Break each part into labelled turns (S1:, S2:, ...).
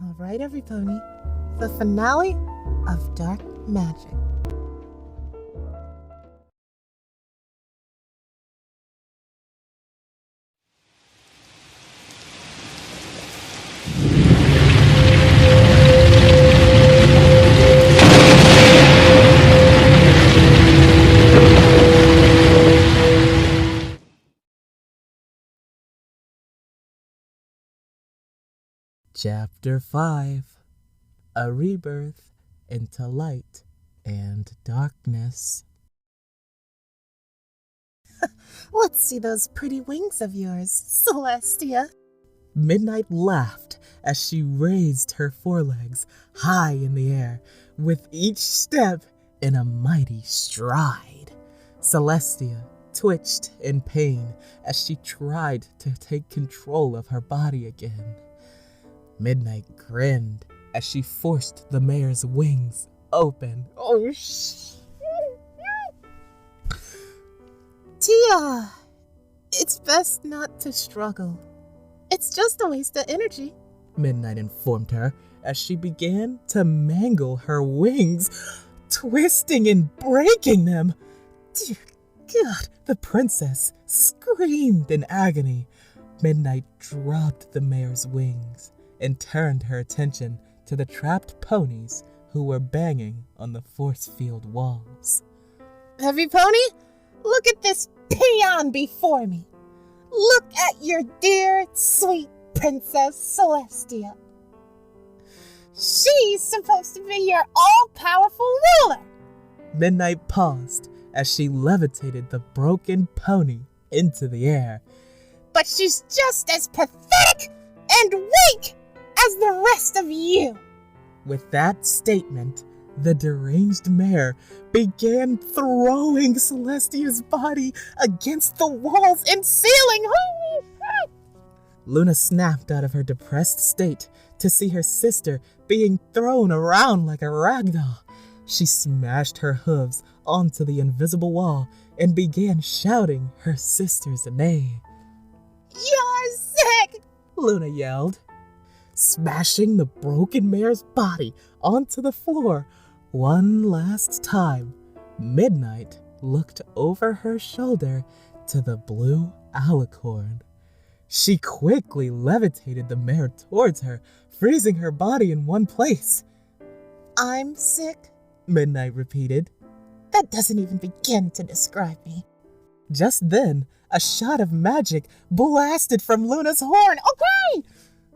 S1: All right, everybody. The finale of Dark Magic. Chapter 5. A Rebirth into Light and Darkness. Let's see those pretty wings of yours, Celestia. Midnight laughed as she raised her forelegs high in the air, with each step in a mighty stride. Celestia twitched in pain as she tried to take control of her body again. Midnight grinned as she forced the mare's wings open. Oh, Tia, it's best not to struggle. It's just a waste of energy, Midnight informed her as she began to mangle her wings, twisting and breaking them. Dear God, the princess screamed in agony. Midnight dropped the mare's wings and turned her attention to the trapped ponies who were banging on the force field walls. Heavy pony, look at this peon before me. Look at your dear, sweet Princess Celestia. She's supposed to be your all-powerful ruler. Midnight paused as she levitated the broken pony into the air. But she's just as pathetic and weak as the rest of you. With that statement, the deranged mare began throwing Celestia's body against the walls and ceiling. Holy shit! Luna snapped out of her depressed state to see her sister being thrown around like a ragdoll. She smashed her hooves onto the invisible wall and began shouting her sister's name. You're sick! Luna yelled, smashing the broken mare's body onto the floor. One last time, Midnight looked over her shoulder to the blue alicorn. She quickly levitated the mare towards her, freezing her body in one place. I'm sick, Midnight repeated. That doesn't even begin to describe me. Just then, a shot of magic blasted from Luna's horn. Okay!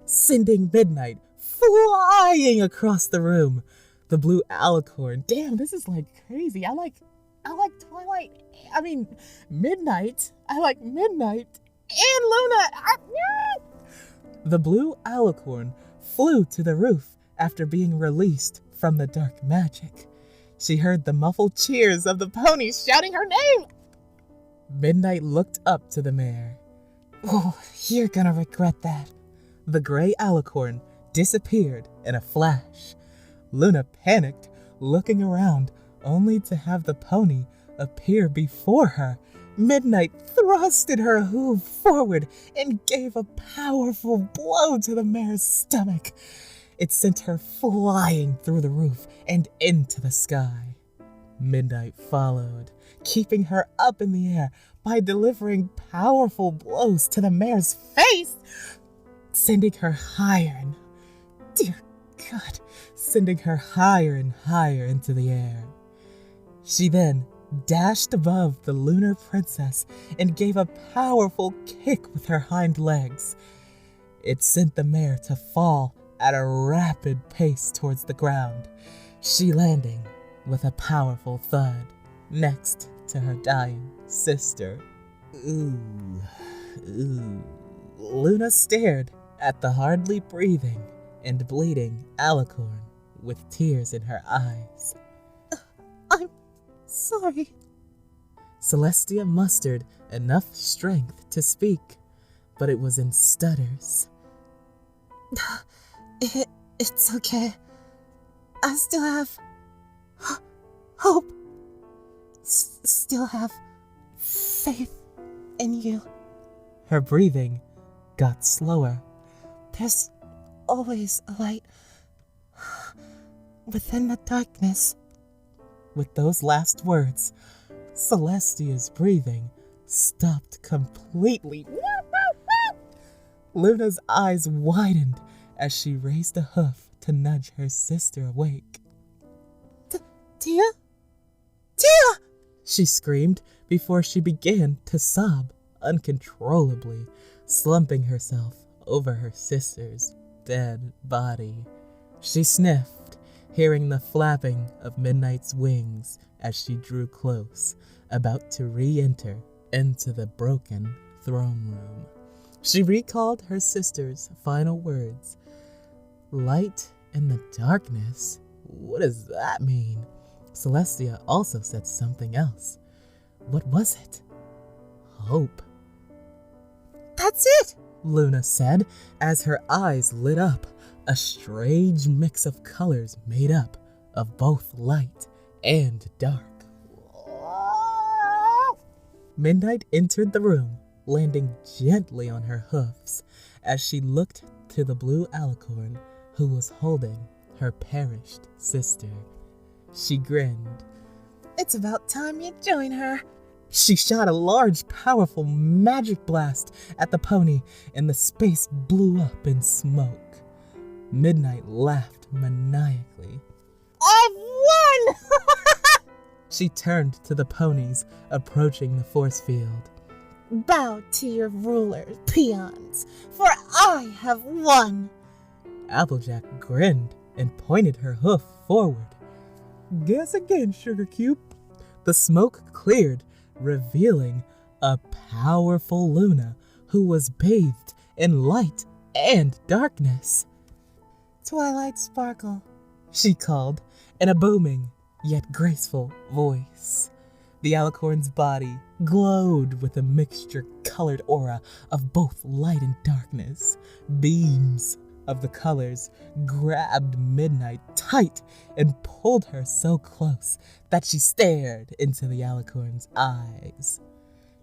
S1: Sending Midnight flying across the room. The blue alicorn. Damn, this is like crazy. I like Twilight. Midnight. I like Midnight and Luna. The blue alicorn flew to the roof after being released from the dark magic. She heard the muffled cheers of the ponies shouting her name. Midnight looked up to the mare. Oh, you're gonna regret that. The gray alicorn disappeared in a flash. Luna panicked, looking around, only to have the pony appear before her. Midnight thrusted her hoof forward and gave a powerful blow to the mare's stomach. It sent her flying through the roof and into the sky. Midnight followed, keeping her up in the air by delivering powerful blows to the mare's face, sending her higher and, dear God, sending her higher and higher into the air. She then dashed above the lunar princess and gave a powerful kick with her hind legs. It sent the mare to fall at a rapid pace towards the ground, she landing with a powerful thud next to her dying sister. Ooh. Luna stared at the hardly breathing and bleeding alicorn with tears in her eyes. I'm sorry. Celestia mustered enough strength to speak, but it was in stutters. It's okay. I still have hope. Still have faith in you. Her breathing got slower. always a light within the darkness. With those last words, Celestia's breathing stopped completely. Luna's eyes widened as she raised a hoof to nudge her sister awake. Tia? Tia! She screamed before she began to sob uncontrollably, slumping herself over her sister's dead body. She sniffed, hearing the flapping of Midnight's wings as she drew close, about to re-enter into the broken throne room. She recalled her sister's final words. Light in the darkness? What does that mean? Celestia also said something else. What was it? Hope. That's it, Luna said as her eyes lit up, a strange mix of colors made up of both light and dark. Midnight entered the room, landing gently on her hoofs as she looked to the blue alicorn who was holding her perished sister. She grinned. It's about time you join her. She shot a large, powerful magic blast at the pony, and the space blew up in smoke. Midnight laughed maniacally. I've won! She turned to the ponies approaching the force field. Bow to your rulers, peons, for I have won. Applejack grinned and pointed her hoof forward. Guess again, Sugar Cube. The smoke cleared, revealing a powerful Luna who was bathed in light and darkness. Twilight Sparkle, she called in a booming yet graceful voice. The alicorn's body glowed with a mixture-colored aura of both light and darkness. Beams of the colors grabbed Midnight tight and pulled her so close that she stared into the alicorn's eyes.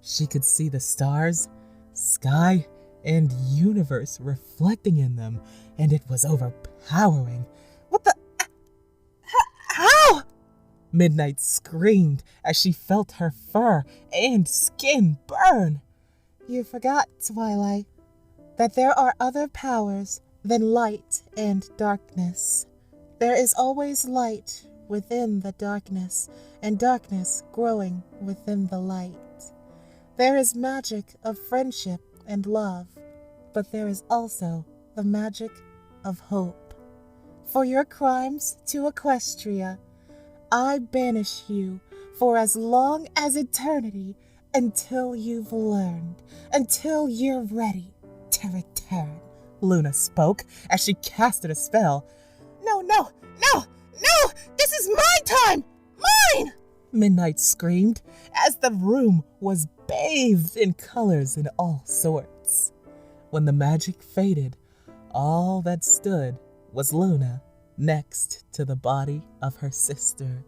S1: She could see the stars, sky, and universe reflecting in them, and it was overpowering. What the... How? Midnight screamed as she felt her fur and skin burn. You forgot, Twilight, that there are other powers than light and darkness. There is always light within the darkness, and darkness growing within the light. There is magic of friendship and love, but there is also the magic of hope. For your crimes to Equestria, I banish you for as long as eternity until you've learned, until you're ready to return. Luna spoke as she casted a spell. No! This is my time! Mine! Midnight screamed as the room was bathed in colors in all sorts. When the magic faded, all that stood was Luna next to the body of her sister.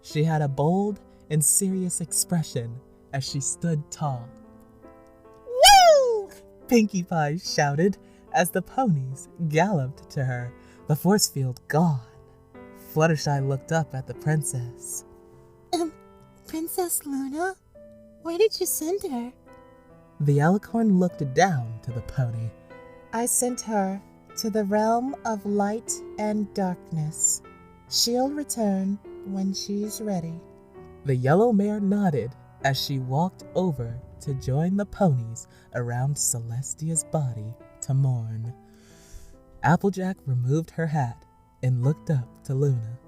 S1: She had a bold and serious expression as she stood tall. Woo! Pinkie Pie shouted as the ponies galloped to her, the force field gone. Fluttershy looked up at the princess. Princess Luna? Where did you send her? The alicorn looked down to the pony. I sent her to the realm of light and darkness. She'll return when she's ready. The yellow mare nodded as she walked over to join the ponies around Celestia's body to mourn. Applejack removed her hat and looked up to Luna.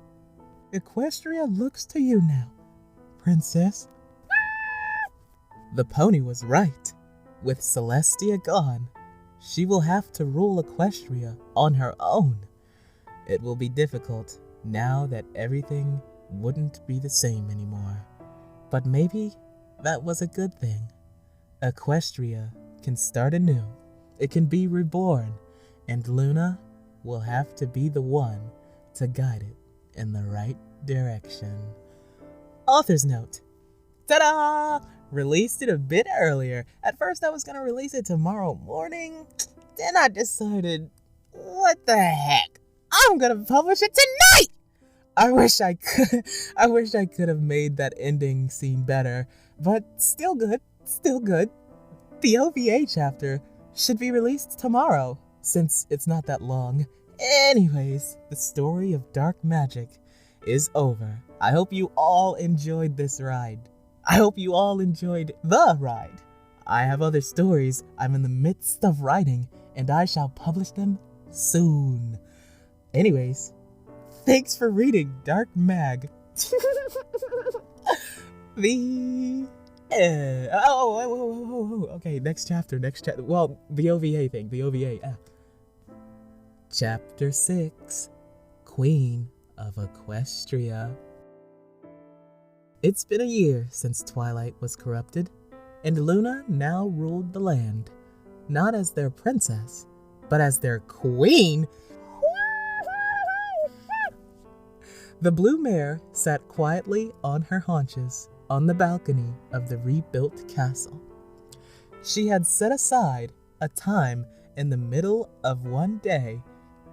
S1: Equestria looks to you now, Princess. The pony was right. With Celestia gone, she will have to rule Equestria on her own. It will be difficult now that everything wouldn't be the same anymore. But maybe that was a good thing. Equestria can start anew. It can be reborn, and Luna will have to be the one to guide it in the right direction. Author's note. Ta-da! Released it a bit earlier. At first I was going to release it tomorrow morning. Then I decided What the heck? I'm gonna publish it tonight! I wish I could have made that ending scene better, but still good, still good. The OVA chapter should be released tomorrow, since it's not that long. Anyways, the story of dark magic is over. I hope you all enjoyed this ride. I hope you all enjoyed the ride. I have other stories I'm in the midst of writing, and I shall publish them soon. Anyways, thanks for reading Dark Mag. The okay, next chapter. Well, the OVA thing, the OVA. Chapter 6, Queen of Equestria. It's been a year since Twilight was corrupted, and Luna now ruled the land, not as their princess, but as their queen. The blue mare sat quietly on her haunches on the balcony of the rebuilt castle. She had set aside a time in the middle of one day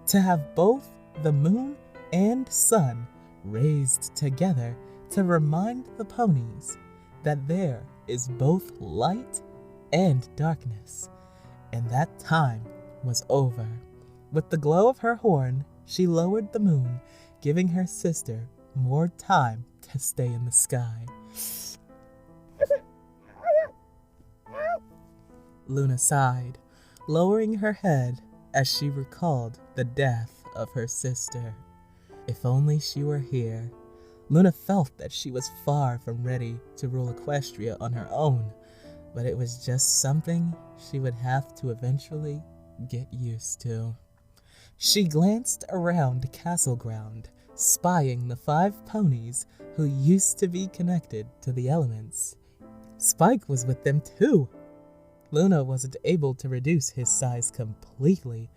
S1: to have both the moon and sun raised together to remind the ponies that there is both light and darkness. And that time was over. With the glow of her horn, she lowered the moon, giving her sister more time to stay in the sky. Luna sighed, lowering her head as she recalled the death of her sister. If only she were here. Luna felt that she was far from ready to rule Equestria on her own, but it was just something she would have to eventually get used to. She glanced around Castle Ground, spying the 5 ponies who used to be connected to the elements. Spike was with them too. Luna wasn't able to reduce his size completely,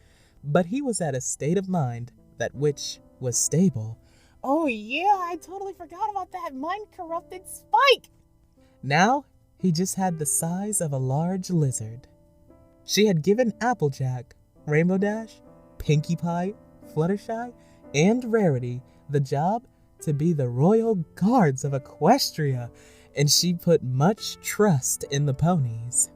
S1: but he was at a state of mind that which was stable. Oh yeah, I totally forgot about that mind-corrupted Spike! Now, he just had the size of a large lizard. She had given Applejack, Rainbow Dash, Pinkie Pie, Fluttershy, and Rarity the job to be the royal guards of Equestria, and she put much trust in the ponies.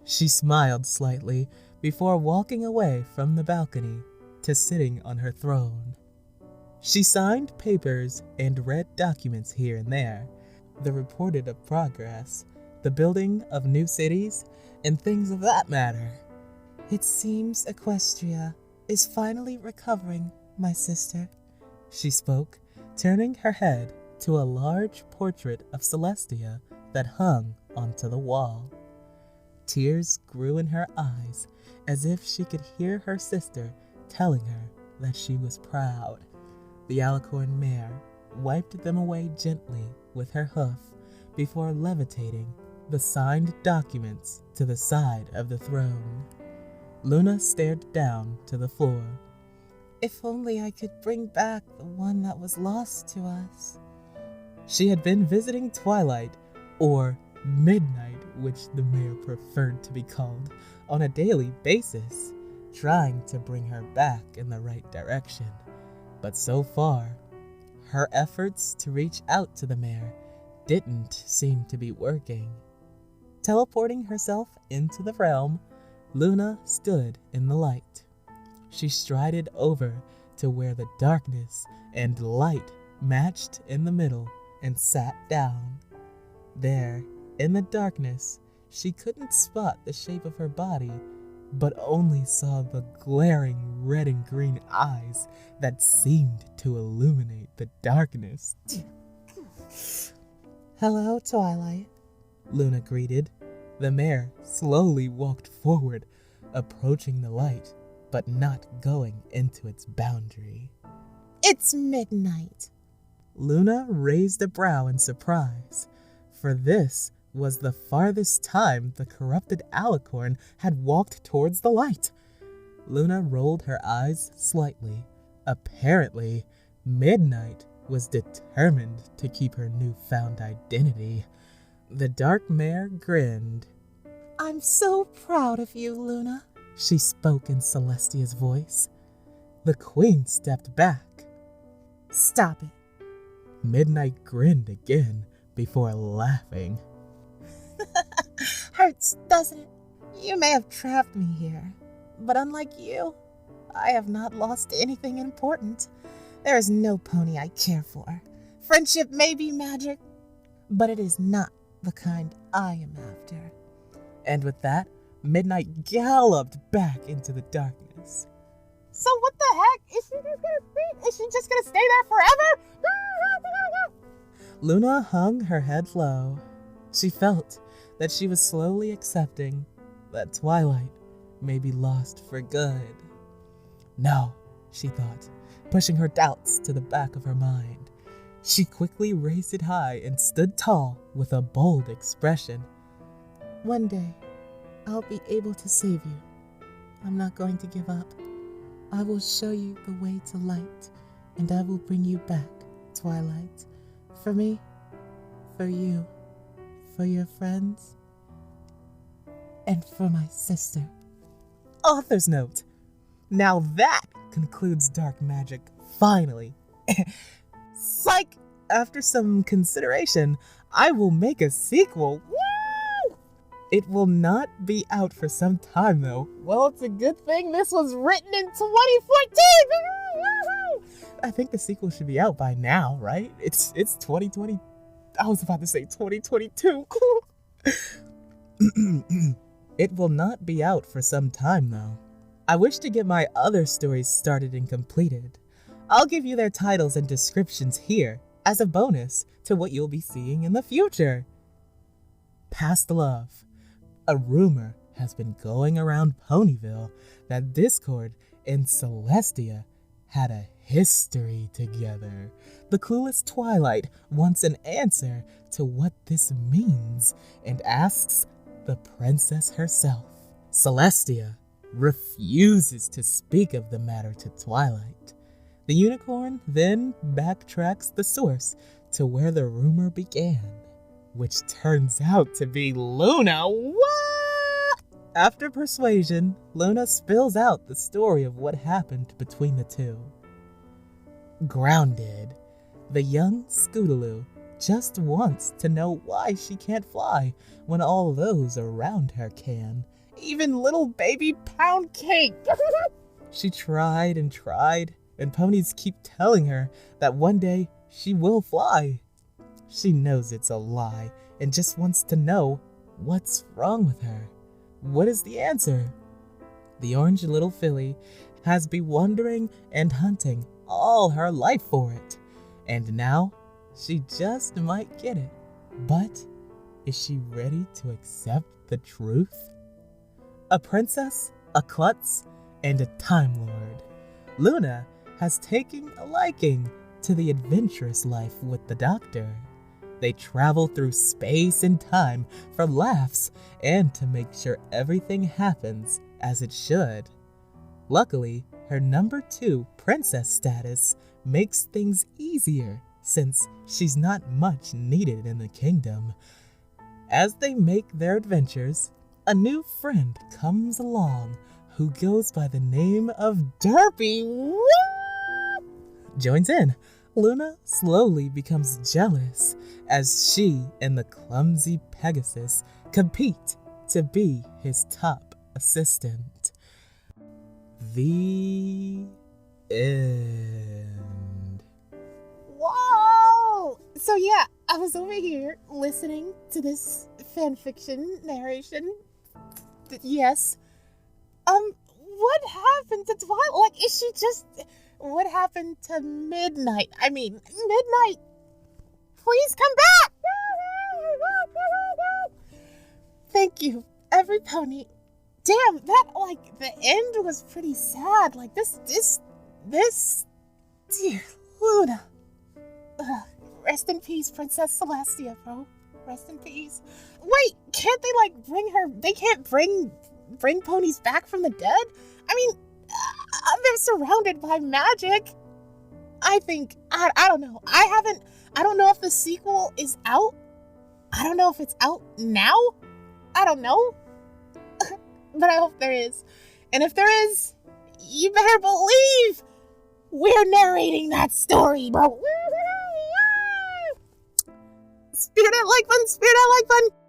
S1: She smiled slightly before walking away from the balcony to sitting on her throne. She signed papers and read documents here and there, the reported of progress, the building of new cities, and things of that matter. It seems Equestria is finally recovering, my sister, she spoke, turning her head to a large portrait of Celestia that hung onto the wall. Tears grew in her eyes as if she could hear her sister telling her that she was proud. The Alicorn mare wiped them away gently with her hoof before levitating the signed documents to the side of the throne. Luna stared down to the floor. If only I could bring back the one that was lost to us. She had been visiting Twilight, or Midnight, which the mayor preferred to be called, on a daily basis, trying to bring her back in the right direction. But so far, her efforts to reach out to the mayor didn't seem to be working. Teleporting herself into the realm, Luna stood in the light. She strided over to where the darkness and light matched in the middle and sat down. There, in the darkness, she couldn't spot the shape of her body, but only saw the glaring red and green eyes that seemed to illuminate the darkness. Hello, Twilight, Luna greeted. The mare slowly walked forward, approaching the light, but not going into its boundary. It's midnight. Luna raised a brow in surprise, for this was the farthest time the corrupted Alicorn had walked towards the light. Luna rolled her eyes slightly. Apparently, Midnight was determined to keep her newfound identity. The dark mare grinned. I'm so proud of you, Luna. she spoke in Celestia's voice. The queen stepped back. Stop it. Midnight grinned again before laughing. Hurts, doesn't it? You may have trapped me here, but unlike you, I have not lost anything important. There is no pony I care for. Friendship may be magic, but it is not the kind I am after. And with that, Midnight galloped back into the darkness. So what the heck? Is she just gonna stay? Is she just gonna stay there forever? Luna hung her head low. She felt that she was slowly accepting that Twilight may be lost for good. No, she thought, pushing her doubts to the back of her mind. She quickly raised it high and stood tall with a bold expression. One day, I'll be able to save you. I'm not going to give up. I will show you the way to light, and I will bring you back, Twilight. For me, for you, for your friends, and for my sister. Author's note. Now that concludes Dark Magic, finally. Psych! After some consideration, I will make a sequel. Woo! It will not be out for some time, though. Well, it's a good thing this was written in 2014! I think the sequel should be out by now, right? It's 2020. I was about to say 2022. It will not be out for some time, though. I wish to get my other stories started and completed. I'll give you their titles and descriptions here as a bonus to what you'll be seeing in the future. Past Love. A rumor has been going around Ponyville that Discord and Celestia had a history together. The clueless Twilight wants an answer to what this means and asks the princess herself. Celestia refuses to speak of the matter to Twilight. The unicorn then backtracks the source to where the rumor began, which turns out to be Luna. What? After persuasion, Luna spills out the story of what happened between the two. Grounded, the young Scootaloo just wants to know why she can't fly when all those around her can. Even little baby Pound Cake. She tried, and ponies keep telling her that one day she will fly. She knows it's a lie and just wants to know what's wrong with her. What is the answer? The orange little filly has been wandering and hunting all her life for it, and now she just might get it. But is she ready to accept the truth? A princess, a klutz, and a Time Lord, Luna has taken a liking to the adventurous life with the Doctor. They travel through space and time for laughs and to make sure everything happens as it should. Luckily, her number 2 princess status makes things easier since she's not much needed in the kingdom. As they make their adventures, a new friend comes along who goes by the name of Derpy. Joins in. Luna slowly becomes jealous as she and the clumsy Pegasus compete to be his top assistant. The end. Whoa! So yeah, I was over here listening to this fanfiction narration. Yes. What happened to Twilight? Like, is she just... What happened to Midnight? I mean, Midnight, please come back! Thank you, every pony. Damn, that, like, the end was pretty sad. Like, this, dear Luna. Rest in peace, Princess Celestia, bro. Rest in peace. Wait, can't they, like, bring her, they can't bring ponies back from the dead? I mean, they're surrounded by magic. I think, I don't know. I don't know if the sequel is out. I don't know if it's out now. I don't know. But I hope there is. And if there is, you better believe we're narrating that story, bro. Spirit like fun, spirit like fun.